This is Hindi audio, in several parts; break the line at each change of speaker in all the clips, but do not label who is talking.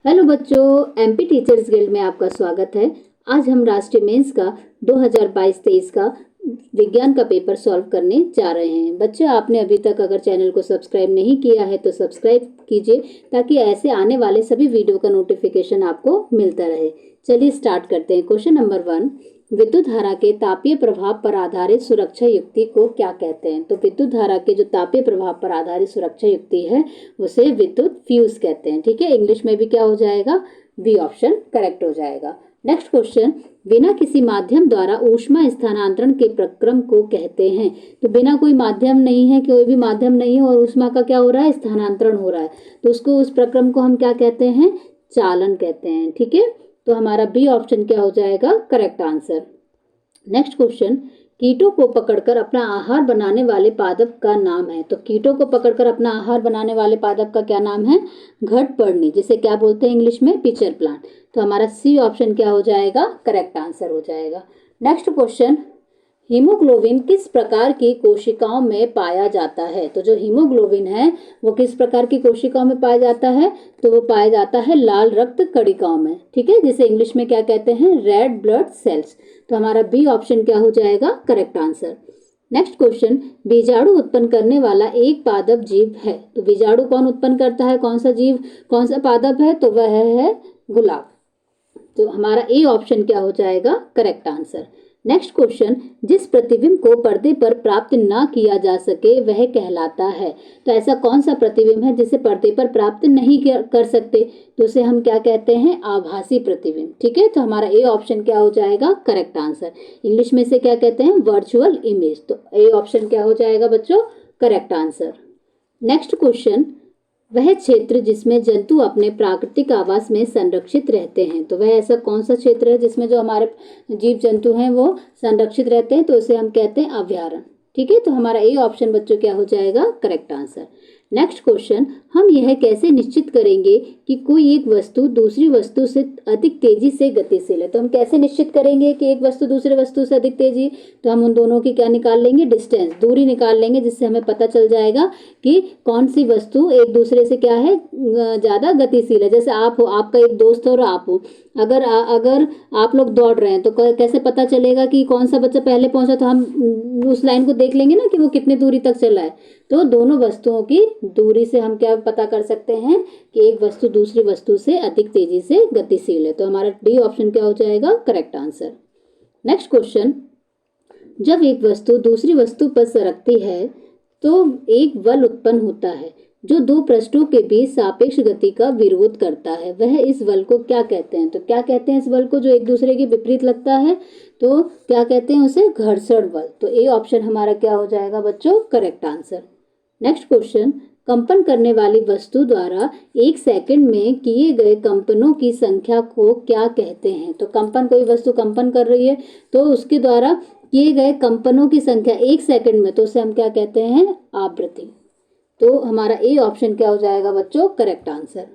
हेलो बच्चों, एमपी टीचर्स गिल्ड में आपका स्वागत है। आज हम राष्ट्रीय मेंस का 2022-23 का विज्ञान का पेपर सॉल्व करने जा रहे हैं। बच्चों, आपने अभी तक अगर चैनल को सब्सक्राइब नहीं किया है तो सब्सक्राइब कीजिए ताकि ऐसे आने वाले सभी वीडियो का नोटिफिकेशन आपको मिलता रहे। चलिए स्टार्ट करते हैं। क्वेश्चन नंबर 1, विद्युत धारा के तापीय प्रभाव पर आधारित सुरक्षा युक्ति को क्या कहते हैं? तो विद्युत धारा के जो तापीय प्रभाव पर आधारित सुरक्षा युक्ति है उसे विद्युत फ्यूज कहते हैं। ठीक है, इंग्लिश में भी क्या हो जाएगा? बी ऑप्शन करेक्ट हो जाएगा। नेक्स्ट क्वेश्चन, बिना किसी माध्यम द्वारा ऊष्मा स्थानांतरण के प्रक्रम को कहते हैं। तो बिना कोई माध्यम नहीं है, कोई भी माध्यम नहीं है और ऊष्मा का क्या हो रहा है? स्थानांतरण हो रहा है, तो उसको उस प्रक्रम को हम क्या कहते हैं? चालन कहते हैं। ठीक है, तो हमारा बी ऑप्शन क्या हो जाएगा? Correct answer. नेक्स्ट क्वेश्चन, कीटों को पकड़कर अपना आहार बनाने वाले पादप का नाम है। तो कीटों को पकड़कर अपना आहार बनाने वाले पादप का क्या नाम है? घटपर्णी, जिसे क्या बोलते हैं इंग्लिश में? Pitcher plant. तो हमारा सी ऑप्शन क्या हो जाएगा? करेक्ट आंसर हो जाएगा। नेक्स्ट क्वेश्चन, हीमोग्लोबिन किस प्रकार की कोशिकाओं में पाया जाता है? तो जो हीमोग्लोबिन है वो किस प्रकार की कोशिकाओं में पाया जाता है? तो वो पाया जाता है लाल रक्त कणिकाओं में। ठीक है, जिसे इंग्लिश में क्या कहते हैं? Red blood cells. तो हमारा बी ऑप्शन क्या हो जाएगा? Correct answer. नेक्स्ट क्वेश्चन, बीजाणु उत्पन्न करने वाला एक पादप जीव है। तो बीजाणु कौन उत्पन्न करता है? कौन सा जीव, कौन सा पादप है? तो वह है गुलाब। तो हमारा ए ऑप्शन क्या हो जाएगा? Correct answer. नेक्स्ट क्वेश्चन, जिस प्रतिबिंब को पर्दे पर प्राप्त ना किया जा सके वह कहलाता है। तो ऐसा कौन सा प्रतिबिंब है जिसे पर्दे पर प्राप्त नहीं कर सकते? तो उसे हम क्या कहते हैं? आभासी प्रतिबिंब। ठीक है, तो हमारा ए ऑप्शन क्या हो जाएगा? Correct answer. इंग्लिश में से क्या कहते हैं? Virtual image. तो ए ऑप्शन क्या हो जाएगा बच्चों? Correct answer. नेक्स्ट क्वेश्चन, वह क्षेत्र जिसमें जंतु अपने प्राकृतिक आवास में संरक्षित रहते हैं। तो वह ऐसा कौन सा क्षेत्र है जिसमें जो हमारे जीव जंतु हैं वो संरक्षित रहते हैं? तो उसे हम कहते हैं अभयारण्य। ठीक है, तो हमारा ए ऑप्शन बच्चों क्या हो जाएगा? Correct answer. नेक्स्ट क्वेश्चन, हम यह कैसे निश्चित करेंगे कि कोई एक वस्तु दूसरी वस्तु से अधिक तेजी से गतिशील है? तो हम कैसे निश्चित करेंगे कि एक वस्तु दूसरे वस्तु से अधिक तेजी? तो हम उन दोनों की क्या निकाल लेंगे? डिस्टेंस, दूरी निकाल लेंगे, जिससे हमें पता चल जाएगा कि कौन सी वस्तु एक दूसरे से क्या है? ज़्यादा गतिशील है। जैसे आप हो, आपका एक दोस्त और आप हो, अगर आप लोग दौड़ रहे हैं तो कैसे पता चलेगा कि कौन सा बच्चा पहले पहुंचा? तो हम उस लाइन को देख लेंगे ना कि वो कितनी दूरी तक चला है। तो दोनों वस्तुओं की दूरी से हम क्या पता कर सकते हैं कि एक वस्तु दूसरी वस्तु से अधिक तेजी से गतिशील है। तो हमारा डी ऑप्शन क्या हो जाएगा? Correct answer. नेक्स्ट क्वेश्चन, जब एक वस्तु दूसरी वस्तु पर सरकती है तो एक बल उत्पन्न होता है जो दो पृष्ठों के बीच सापेक्ष गति का विरोध करता है। वह इस बल को क्या कहते हैं? तो क्या कहते हैं इस बल को जो एक दूसरे के विपरीत लगता है? तो क्या कहते हैं उसे? घर्षण बल। तो ए ऑप्शन हमारा क्या हो जाएगा बच्चों? Correct answer. नेक्स्ट क्वेश्चन, कंपन करने वाली वस्तु द्वारा एक सेकंड में किए गए कंपनों की संख्या को क्या कहते हैं? तो कंपन, कोई वस्तु कंपन कर रही है तो उसके द्वारा किए गए कंपनों की संख्या एक सेकंड में, तो उसे हम क्या कहते हैं? आवृत्ति। तो हमारा ए ऑप्शन क्या हो जाएगा बच्चों? Correct answer.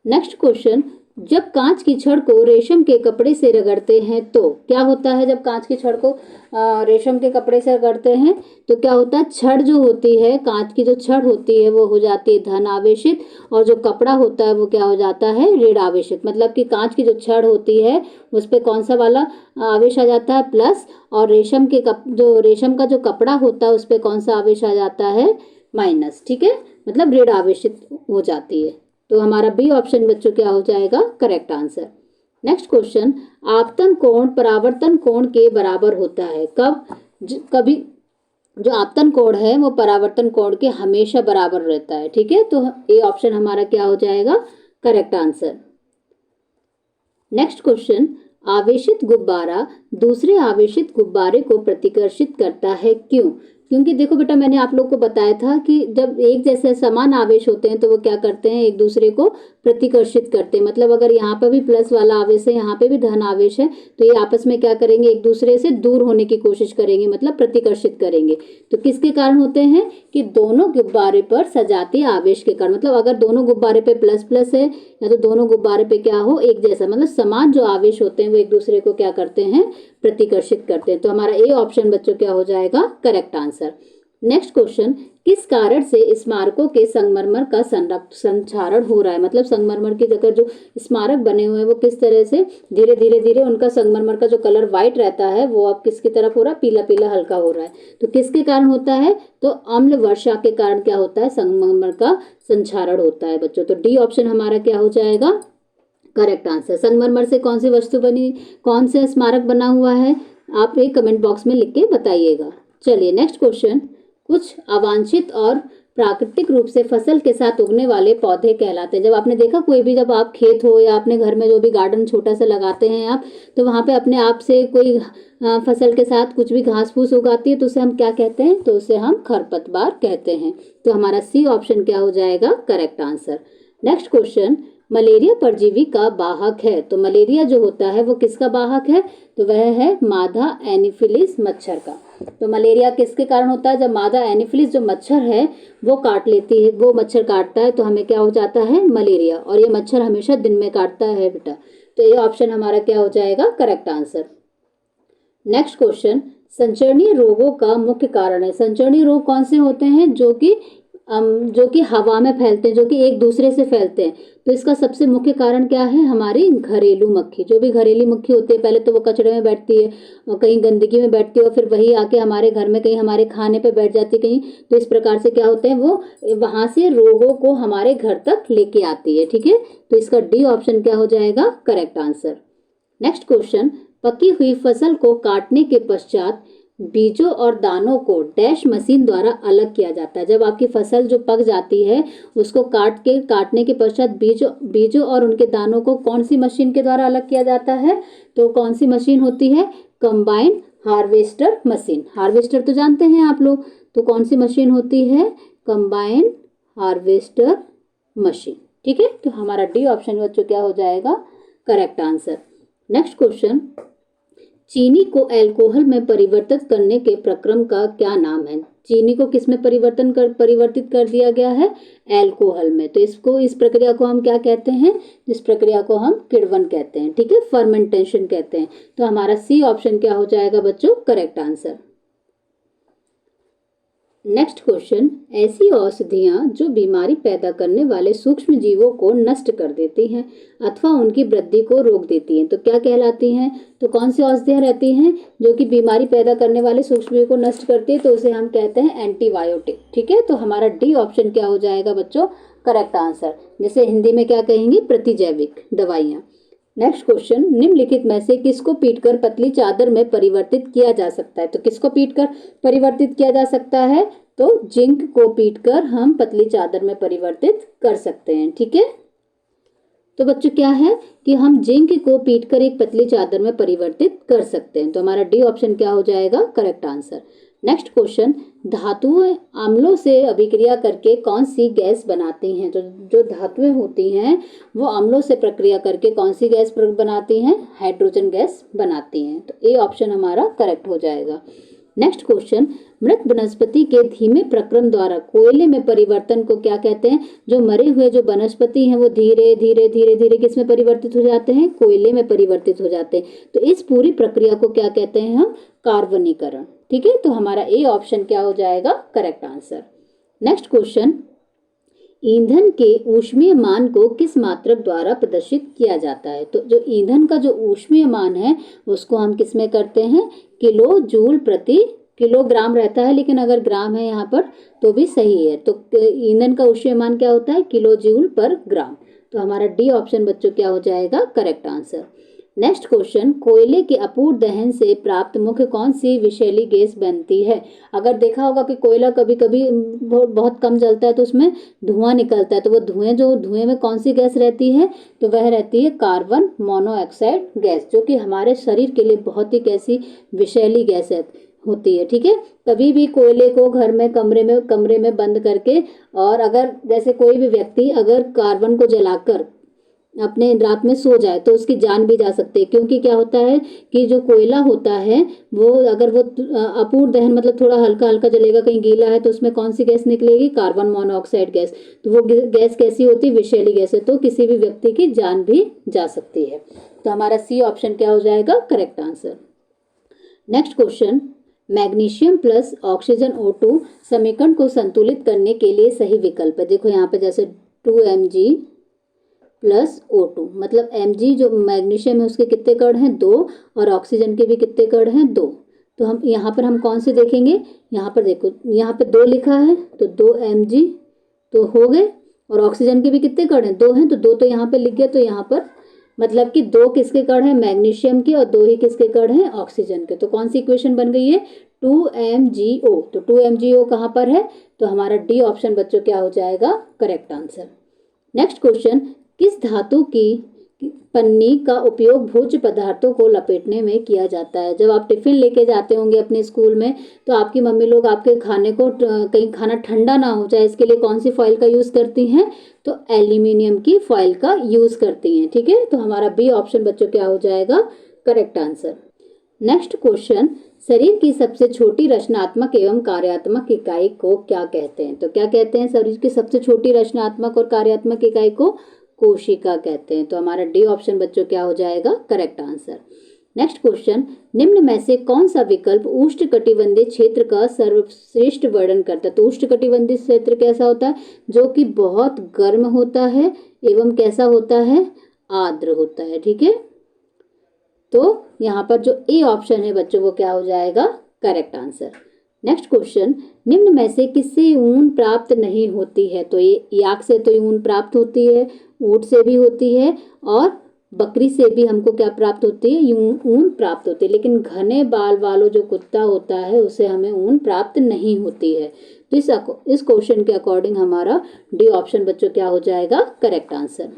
नेक्स्ट क्वेश्चन, जब कांच की छड़ को रेशम के कपड़े से रगड़ते हैं तो क्या होता है? जब कांच की छड़ को रेशम के कपड़े से रगड़ते हैं तो क्या होता है? छड़ जो होती है, कांच की जो छड़ होती है वो हो जाती है धन आवेशित, और जो कपड़ा होता है वो क्या हो जाता है? ऋण आवेशित। मतलब कि कांच की जो छड़ होती है उस पर कौन सा वाला आवेश आ जाता है? प्लस। और रेशम का जो कपड़ा होता है उस पर कौन सा आवेश आ जाता है? माइनस। ठीक है, मतलब ऋण आवेशित हो जाती है। तो हमारा बी ऑप्शन बच्चों क्या हो जाएगा? Correct answer. नेक्स्ट क्वेश्चन, आपतन कोण परावर्तन कोण के बराबर होता है कब? कभी जो आपतन कोण है वो परावर्तन कोण के हमेशा बराबर रहता है। ठीक है, तो ए ऑप्शन हमारा क्या हो जाएगा? Correct answer. नेक्स्ट क्वेश्चन, आवेशित गुब्बारा दूसरे आवेशित गुब्बारे को प्रतिकर्षित करता है, क्यों? क्योंकि देखो बेटा, मैंने आप लोग को बताया था कि जब एक जैसे समान आवेश होते हैं तो वो क्या करते हैं? एक दूसरे को प्रतिकर्षित करते हैं। मतलब अगर यहाँ पर भी प्लस वाला आवेश है, यहाँ पे भी धन आवेश है, तो ये आपस में क्या करेंगे? एक दूसरे से दूर होने की कोशिश करेंगे, मतलब प्रतिकर्षित करेंगे। तो किसके कारण होते हैं? कि दोनों गुब्बारे पर सजातीय आवेश के कारण। मतलब अगर दोनों गुब्बारे पे प्लस प्लस है या तो दोनों गुब्बारे पे क्या हो? एक जैसा, मतलब समान जो आवेश होते हैं वो एक दूसरे को क्या करते हैं? प्रतिकर्षित करते हैं। तो हमारा ए ऑप्शन बच्चों क्या हो जाएगा? Correct answer. नेक्स्ट क्वेश्चन, किस कारण से स्मारकों के संगमरमर का संक्षारण हो रहा है? मतलब संगमरमर की जगह जो स्मारक बने हुए हैं वो किस तरह से धीरे धीरे धीरे उनका संगमरमर का जो कलर व्हाइट रहता है वो अब किसकी तरफ हो रहा है? पीला पीला हल्का हो रहा है। तो किसके कारण होता है? तो अम्ल वर्षा के कारण क्या होता है? संगमरमर का संक्षारण होता है बच्चों। तो डी ऑप्शन हमारा क्या हो जाएगा? Correct answer. संगमरमर से कौन सी वस्तु बनी, कौन सा स्मारक बना हुआ है? आप एक कमेंट बॉक्स में लिख के बताइएगा। चलिए नेक्स्ट क्वेश्चन, कुछ अवांछित और प्राकृतिक रूप से फसल के साथ उगने वाले पौधे कहलाते हैं। जब आपने देखा कोई भी, जब आप खेत हो या अपने घर में जो भी गार्डन छोटा सा लगाते हैं आप, तो वहाँ पे अपने आप से कोई फसल के साथ कुछ भी घास फूस उगाती है तो उसे हम क्या कहते हैं? तो उसे हम खरपतवार कहते हैं। तो हमारा सी ऑप्शन क्या हो जाएगा? Correct answer. Next question, malaria परजीवी का वाहक है। तो मलेरिया जो होता है वो किसका वाहक है? तो वह है मादा एनीफिलिस मच्छर का। तो मलेरिया किसके कारण होता है? जब मादा एनीफिलिस जो मच्छर है वो काट लेती है, वो मच्छर काटता है तो हमें क्या हो जाता है? मलेरिया। और ये मच्छर हमेशा दिन में काटता है बेटा। तो ये ऑप्शन हमारा क्या हो जाएगा? Correct answer. नेक्स्ट क्वेश्चन, संचरणीय रोगों का मुख्य कारण है। संचरणीय रोग कौन से होते हैं? जो कि हवा में फैलते हैं, जो कि एक दूसरे से फैलते हैं। तो इसका सबसे मुख्य कारण क्या है? हमारी घरेलू मक्खी। जो भी घरेलू मक्खी होती है, पहले तो वो कचड़े में बैठती है और कहीं गंदगी में बैठती है और फिर वही आके हमारे घर में, कहीं हमारे खाने पे बैठ जाती है कहीं। तो इस प्रकार से क्या होते हैं, वो वहां से रोगों को हमारे घर तक लेके आती है। ठीक है, तो इसका डी ऑप्शन क्या हो जाएगा? Correct answer. नेक्स्ट क्वेश्चन, पकी हुई फसल को काटने के पश्चात बीजों और दानों को डैश मशीन द्वारा अलग किया जाता है। जब आपकी फसल जो पक जाती है उसको काटने के पश्चात बीजों और उनके दानों को कौन सी मशीन के द्वारा अलग किया जाता है? तो कौन सी मशीन होती है? Combine harvester machine. हार्वेस्टर तो जानते हैं आप लोग, तो कौन सी मशीन होती है? Combine harvester machine. ठीक है, तो हमारा डी ऑप्शन बच्चों क्या हो जाएगा? Correct answer. नेक्स्ट क्वेश्चन, चीनी को अल्कोहल में परिवर्तित करने के प्रक्रम का क्या नाम है? चीनी को किस में परिवर्तित कर दिया गया है? अल्कोहल में। तो इस प्रक्रिया को हम क्या कहते हैं? इस प्रक्रिया को हम किण्वन कहते हैं। ठीक है, फर्मेंटेशन कहते हैं। तो हमारा सी ऑप्शन क्या हो जाएगा बच्चों? Correct answer. नेक्स्ट क्वेश्चन, ऐसी औषधियां जो बीमारी पैदा करने वाले सूक्ष्म जीवों को नष्ट कर देती हैं अथवा उनकी वृद्धि को रोक देती हैं, तो क्या कहलाती हैं? तो कौन सी औषधियां रहती हैं जो कि बीमारी पैदा करने वाले सूक्ष्म जीवों को नष्ट करती है? तो उसे हम कहते हैं एंटीबायोटिक। ठीक है, तो हमारा डी ऑप्शन क्या हो जाएगा बच्चों? Correct answer. जैसे हिंदी में क्या कहेंगे? प्रतिजैविक दवाइयाँ। नेक्स्ट क्वेश्चन, निम्नलिखित में से किसको पीटकर पतली चादर में परिवर्तित किया जा सकता है? तो किसको पीटकर परिवर्तित किया जा सकता है? तो जिंक को पीटकर हम पतली चादर में परिवर्तित कर सकते हैं। ठीक है, तो बच्चों क्या है कि हम जिंक को पीटकर एक पतली चादर में परिवर्तित कर सकते हैं। तो हमारा डी ऑप्शन क्या हो जाएगा? Correct answer. नेक्स्ट क्वेश्चन, धातुएं अम्लों से अभिक्रिया करके कौन सी गैस बनाती हैं? तो जो धातुएं होती हैं वो अम्लों से प्रक्रिया करके कौन सी गैस बनाती हैं? हाइड्रोजन गैस बनाती हैं। तो ए ऑप्शन हमारा करेक्ट हो जाएगा। नेक्स्ट क्वेश्चन, मृत वनस्पति के धीमे प्रक्रम द्वारा कोयले में परिवर्तन को क्या कहते हैं? जो मरे हुए जो वनस्पति हैं वो धीरे धीरे धीरे धीरे किस में परिवर्तित हो जाते हैं? कोयले में परिवर्तित हो जाते हैं। तो इस पूरी प्रक्रिया को क्या कहते हैं हम? कार्बनीकरण। ठीक है, तो हमारा ए ऑप्शन क्या हो जाएगा? Correct answer. नेक्स्ट क्वेश्चन, ईंधन के ऊष्मीय मान को किस मात्रक द्वारा प्रदर्शित किया जाता है? तो जो ईंधन का जो ऊष्मीय मान है उसको हम किस में करते हैं? किलो जूल प्रति किलोग्राम रहता है, लेकिन अगर ग्राम है यहाँ पर तो भी सही है। तो ईंधन का ऊष्मीय मान क्या होता है? किलो जूल पर ग्राम। तो हमारा डी ऑप्शन बच्चों क्या हो जाएगा? Correct answer. नेक्स्ट क्वेश्चन, कोयले के अपूर्ण दहन से प्राप्त मुख्य कौन सी विषैली गैस बनती है? अगर देखा होगा कि कोयला कभी कभी बहुत कम जलता है तो उसमें धुआं निकलता है, तो वो धुएं में कौन सी गैस रहती है? तो वह रहती है कार्बन मोनोऑक्साइड गैस, जो कि हमारे शरीर के लिए बहुत ही कैसी विषैली गैस होती है। ठीक है, कभी भी कोयले को घर में कमरे में बंद करके, और अगर जैसे कोई भी व्यक्ति अगर कार्बन को जलाकर अपने रात में सो जाए तो उसकी जान भी जा सकती है, क्योंकि क्या होता है कि जो कोयला होता है वो अगर वो अपूर्ण दहन मतलब थोड़ा हल्का हल्का जलेगा, कहीं गीला है तो उसमें कौन सी गैस निकलेगी? Carbon monoxide gas. तो वो गैस कैसी होती है? विषैली गैस है, तो किसी भी व्यक्ति की जान भी जा सकती है। तो हमारा सी ऑप्शन क्या हो जाएगा? Correct answer. Next question, magnesium plus oxygen O2 समीकरण को संतुलित करने के लिए सही विकल्प है। देखो यहाँ पे जैसे 2Mg प्लस O2, मतलब Mg जो मैग्नीशियम है उसके कितने कण हैं 2, और ऑक्सीजन के भी कितने कण हैं 2। तो हम यहाँ पर हम कौन से देखेंगे, यहाँ पर देखो यहाँ पे 2 लिखा है तो 2Mg तो हो गए, और ऑक्सीजन के भी कितने कण हैं 2 हैं, तो 2 तो यहाँ पे लिख गया। तो यहाँ पर मतलब कि 2 किसके कण हैं मैग्नीशियम के, और 2 ही किसके कण हैं ऑक्सीजन के। तो कौन सी इक्वेशन बन गई है 2MgO। तो 2MgO कहाँ पर है, तो हमारा डी ऑप्शन बच्चों क्या हो जाएगा करेक्ट आंसर। नेक्स्ट क्वेश्चन, किस धातु की पन्नी का उपयोग भोज्य पदार्थों को लपेटने में किया जाता है। जब आप टिफिन लेके जाते होंगे अपने स्कूल में, तो आपकी मम्मी लोग आपके खाने को कहीं खाना ठंडा ना हो जाए इसके लिए कौन सी फॉइल का यूज़ करती हैं, तो एल्यूमिनियम की फॉइल का यूज़ करती हैं। ठीक है, तो हमारा बी ऑप्शन बच्चों क्या हो जाएगा करेक्ट आंसर। नेक्स्ट क्वेश्चन, शरीर की सबसे छोटी रचनात्मक एवं कार्यात्मक इकाई को क्या कहते हैं। तो क्या कहते हैं शरीर की सबसे छोटी रचनात्मक और कार्यात्मक इकाई को, कोशिका कहते हैं। तो हमारा डी ऑप्शन बच्चों क्या हो जाएगा करेक्ट आंसर। नेक्स्ट क्वेश्चन, निम्न में से कौन सा विकल्प उष्णकटिबंधीय क्षेत्र का सर्वश्रेष्ठ वर्णन करता है। तो उष्णकटिबंधीय क्षेत्र कैसा होता है, जो कि बहुत गर्म होता है एवं कैसा होता है, आर्द्र होता है। ठीक है, तो यहाँ पर जो ए ऑप्शन है बच्चों वो क्या हो जाएगा करेक्ट आंसर। नेक्स्ट क्वेश्चन, निम्न में से किससे ऊन प्राप्त नहीं होती है। तो ये याक से तो ऊन प्राप्त होती है, ऊंट से भी होती है, और बकरी से भी हमको क्या प्राप्त होती है, ऊन प्राप्त होती है। लेकिन घने बाल वालों जो कुत्ता होता है उससे हमें ऊन प्राप्त नहीं होती है। तो इस क्वेश्चन के अकॉर्डिंग हमारा डी ऑप्शन बच्चों क्या हो जाएगा करेक्ट आंसर।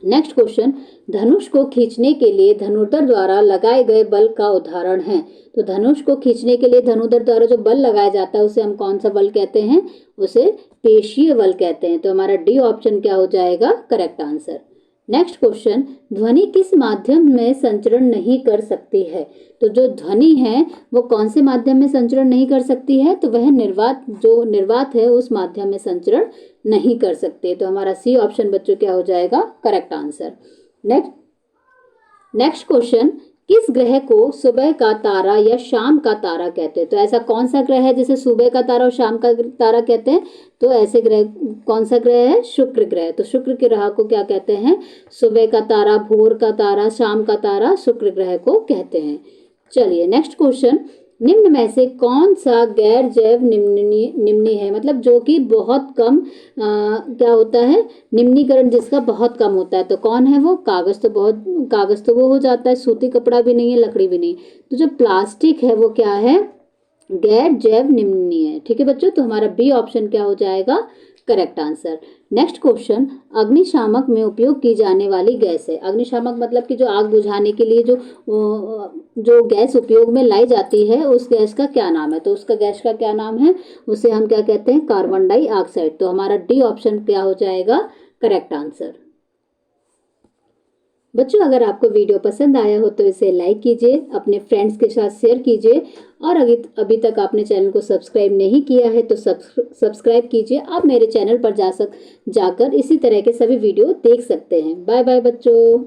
नेक्स्ट क्वेश्चन, धनुष को खींचने के लिए धनुर्धर द्वारा लगाए गए बल का उदाहरण है। तो धनुष को खींचने के लिए धनुर्धर द्वारा जो बल लगाया जाता है उसे हम कौन सा बल कहते हैं, उसे पेशीय बल कहते हैं। तो हमारा डी ऑप्शन क्या हो जाएगा करेक्ट आंसर। नेक्स्ट क्वेश्चन, ध्वनि किस माध्यम में संचरण नहीं कर सकती है। तो जो ध्वनि है वो कौन से माध्यम में संचरण नहीं कर सकती है, तो वह निर्वात है उस माध्यम में संचरण नहीं कर सकते। तो हमारा सी ऑप्शन बच्चों क्या हो जाएगा करेक्ट आंसर। नेक्स्ट क्वेश्चन, किस ग्रह को सुबह का तारा या शाम का तारा कहते हैं। तो ऐसा कौन सा ग्रह है जिसे सुबह का तारा और शाम का तारा कहते हैं, तो ऐसे ग्रह कौन सा ग्रह है, शुक्र ग्रह। तो शुक्र ग्रह को क्या कहते हैं, सुबह का तारा, भोर का तारा, शाम का तारा, शुक्र ग्रह को कहते हैं। चलिए नेक्स्ट क्वेश्चन, निम्न में से कौन सा गैर जैव निम्नी है, मतलब जो कि बहुत कम क्या होता है, निम्नीकरण जिसका बहुत कम होता है। तो कौन है वो, कागज तो वो हो जाता है, सूती कपड़ा भी नहीं है, लकड़ी भी नहीं। तो जो प्लास्टिक है वो क्या है, गैर जैव निम्नी है। ठीक है बच्चों, तो हमारा बी ऑप्शन क्या हो जाएगा करेक्ट आंसर। नेक्स्ट क्वेश्चन, अग्निशामक में उपयोग की जाने वाली गैस है। अग्निशामक मतलब कि जो आग बुझाने के लिए जो गैस उपयोग में लाई जाती है उस गैस का क्या नाम है। तो उसका गैस का क्या नाम है, उसे हम क्या कहते हैं, कार्बन डाइऑक्साइड। तो हमारा डी ऑप्शन क्या हो जाएगा करेक्ट आंसर। बच्चों अगर आपको वीडियो पसंद आया हो तो इसे लाइक कीजिए, अपने फ्रेंड्स के साथ शेयर कीजिए, और अभी तक आपने चैनल को सब्सक्राइब नहीं किया है तो सब्सक्राइब कीजिए। आप मेरे चैनल पर जाकर इसी तरह के सभी वीडियो देख सकते हैं। बाय बाय बच्चों।